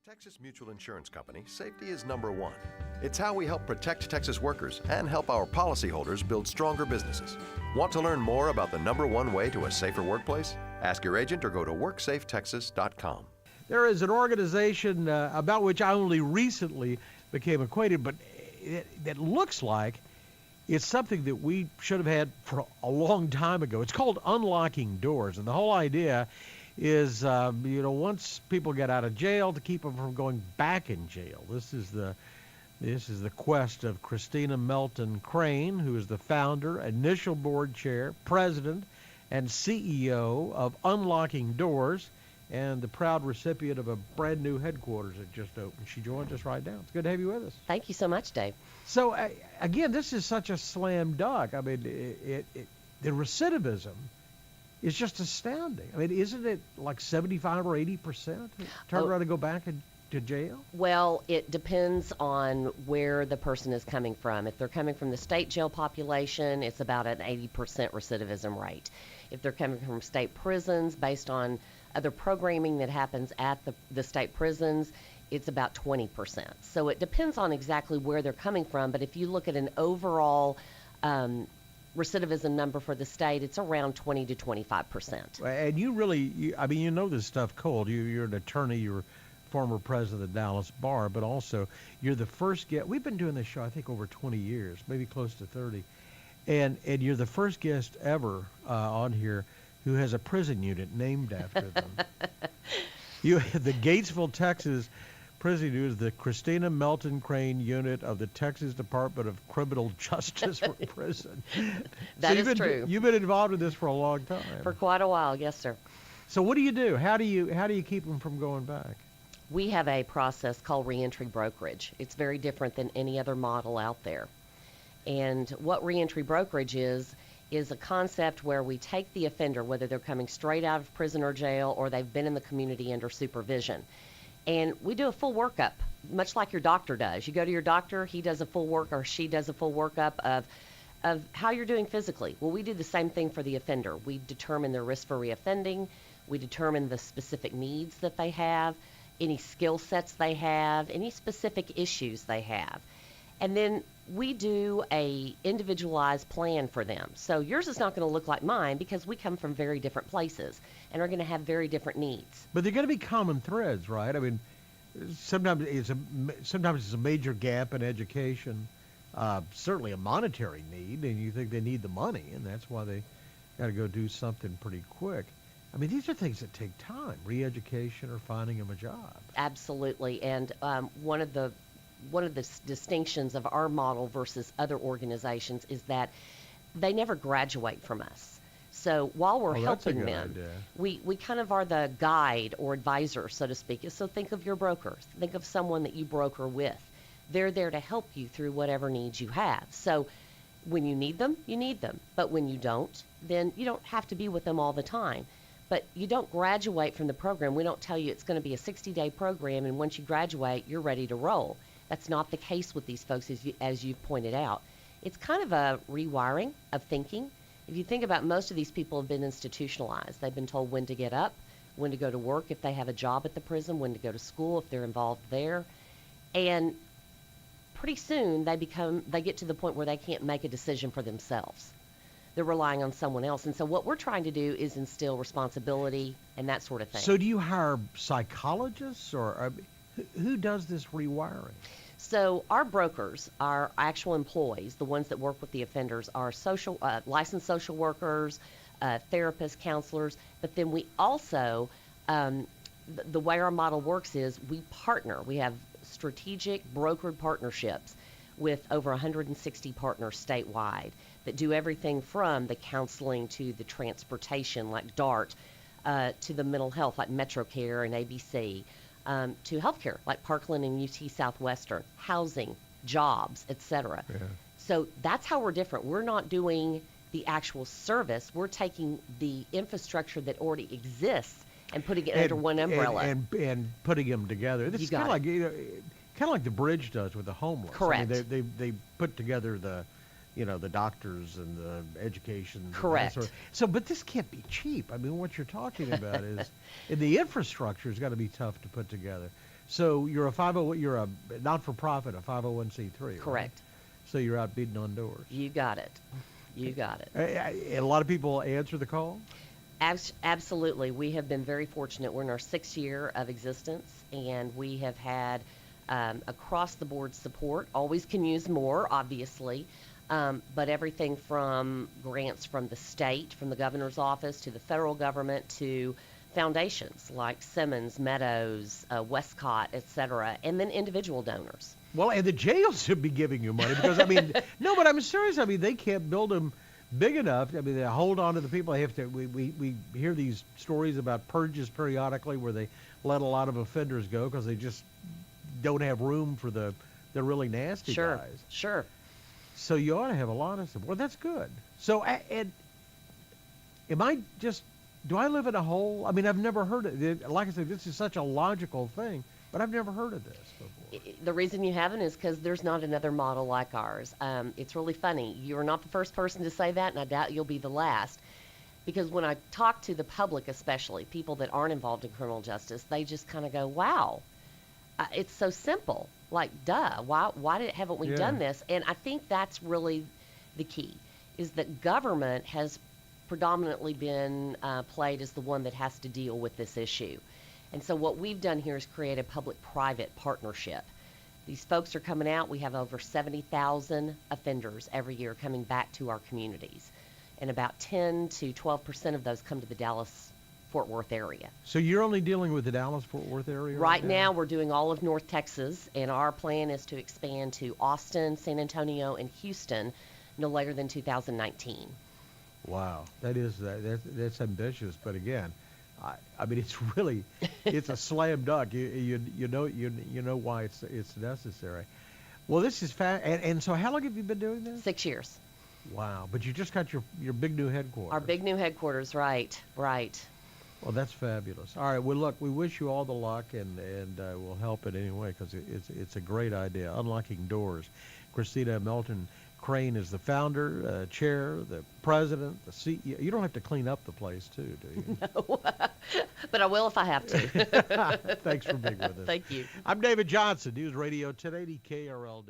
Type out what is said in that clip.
Texas Mutual Insurance Company, safety is number one. It's how we help protect Texas workers and help our policyholders build stronger businesses. Want to learn more about the number one way to a safer workplace? Ask your agent or go to WorkSafeTexas.com. There is an organization about which I only recently became acquainted, but that looks like it's something that we should have had for a long time ago. It's called Unlocking Doors, and the whole idea is, once people get out of jail, to keep them from going back in jail. This is the quest of Christina Melton Crane, who is the founder, initial board chair, president, and CEO of Unlocking Doors, and the proud recipient of a brand new headquarters that just opened. She joins us right now. It's good to have you with us. Thank you so much, Dave. So, again, this is such a slam dunk. I mean, the recidivism is just astounding. I mean, isn't it like 75 or 80% turn around and go back to jail? Well, it depends on where the person is coming from. If they're coming from the state jail population, it's about an 80% recidivism rate. If they're coming from state prisons, based on other programming that happens at the state prisons, it's about 20%. So it depends on exactly where they're coming from. But if you look at an overall recidivism number for the state, it's around 20 to 25%. And you really, you know this stuff cold. You're an attorney. You're former president of the Dallas Bar, but also you're the first guest. We've been doing this show, I think, over 20 years, maybe close to 30. And you're the first guest ever on here who has a prison unit named after them. The Gatesville, Texas prison unit is the Christina Melton Crane unit of the Texas Department of Criminal Justice for prison. That is true. You've been involved in this for a long time. For quite a while, yes, sir. So what do you do? How do you keep them from going back? We have a process called reentry brokerage. It's very different than any other model out there. And what reentry brokerage is a concept where we take the offender, whether they're coming straight out of prison or jail or they've been in the community under supervision. And we do a full workup, much like your doctor does. You go to your doctor, he does a full work or she does a full workup of how you're doing physically. Well, we do the same thing for the offender. We determine their risk for reoffending. We determine the specific needs that they have, any skill sets they have, any specific issues they have. And then we do a individualized plan for them. So yours is not going to look like mine because we come from very different places and are going to have very different needs. But they're going to be common threads, right? I mean, sometimes it's a major gap in education, certainly a monetary need, and you think they need the money, and that's why they got to go do something pretty quick. I mean, these are things that take time, re-education or finding them a job. Absolutely, and one of the distinctions of our model versus other organizations is that they never graduate from us. So while we're helping them, we kind of are the guide or advisor, so to speak. So think of your brokers. Think of someone that you broker with. They're there to help you through whatever needs you have. So when you need them, you need them. But when you don't, then you don't have to be with them all the time. But you don't graduate from the program. We don't tell you it's going to be a 60-day program, and once you graduate, you're ready to roll. That's not the case with these folks, as you've pointed out. It's kind of a rewiring of thinking. If you think about, most of these people have been institutionalized. They've been told when to get up, when to go to work if they have a job at the prison, when to go to school if they're involved there. And pretty soon they get to the point where they can't make a decision for themselves. They're relying on someone else. And so what we're trying to do is instill responsibility and that sort of thing. So do you hire psychologists, or who does this rewiring? So our brokers, our actual employees, the ones that work with the offenders, are licensed social workers, therapists, counselors. But then we also, the way our model works is we partner. We have strategic brokered partnerships with over 160 partners statewide that do everything from the counseling to the transportation, like DART, to the mental health, like MetroCare and ABC. To healthcare, like Parkland and UT Southwestern, housing, jobs, etc. Yeah. So that's how we're different. We're not doing the actual service. We're taking the infrastructure that already exists and putting it under one umbrella. And putting them together. This is kind of like the bridge does with the homeless. Correct. I mean, they put together the doctors and the education. Correct. But this can't be cheap. I mean, what you're talking about is, and the infrastructure has got to be tough to put together. So you're you're a not-for-profit, a 501c3, right? Correct. So you're out beating on doors. You got it. You got it. A lot of people answer the call? Absolutely. We have been very fortunate. We're in our 6th year of existence, and we have had across-the-board support. Always can use more, obviously, but everything from grants from the state, from the governor's office, to the federal government, to foundations like Simmons, Meadows, Westcott, et cetera, and then individual donors. Well, and the jails should be giving you money because, I mean, no, but I'm serious. I mean, they can't build them big enough. I mean, they hold on to the people. They have to. We hear these stories about purges periodically where they let a lot of offenders go because they just don't have room for the really nasty guys. Sure. So you ought to have a lot of support. Well, that's good. So, and am I just? Do I live in a hole? I mean, I've never heard it. Like I said, this is such a logical thing, but I've never heard of this before. The reason you haven't is because there's not another model like ours. It's really funny. You're not the first person to say that, and I doubt you'll be the last. Because when I talk to the public, especially people that aren't involved in criminal justice, they just kind of go, wow, it's so simple. Like, duh, why haven't we done this? And I think that's really the key, is that government has predominantly been played as the one that has to deal with this issue. And so what we've done here is create a public-private partnership. These folks are coming out. We have over 70,000 offenders every year coming back to our communities. And about 10 to 12% of those come to the Dallas-Fort Worth area. So you're only dealing with the Dallas-Fort Worth area? Right now, we're doing all of North Texas, and our plan is to expand to Austin, San Antonio, and Houston no later than 2019. Wow, that's ambitious, but again, I mean, it's a slam dunk. You know why it's necessary. Well, this is and so how long have you been doing this? 6 years. Wow, but you just got your big new headquarters. Our big new headquarters, right. Well, that's fabulous. All right, well, look, we wish you all the luck, and we'll help it anyway because it's a great idea, unlocking doors. Christina Melton Crane is the founder, chair, the president, the CEO. You don't have to clean up the place, too, do you? No, but I will if I have to. Thanks for being with us. Thank you. I'm David Johnson, News Radio 1080 KRLD.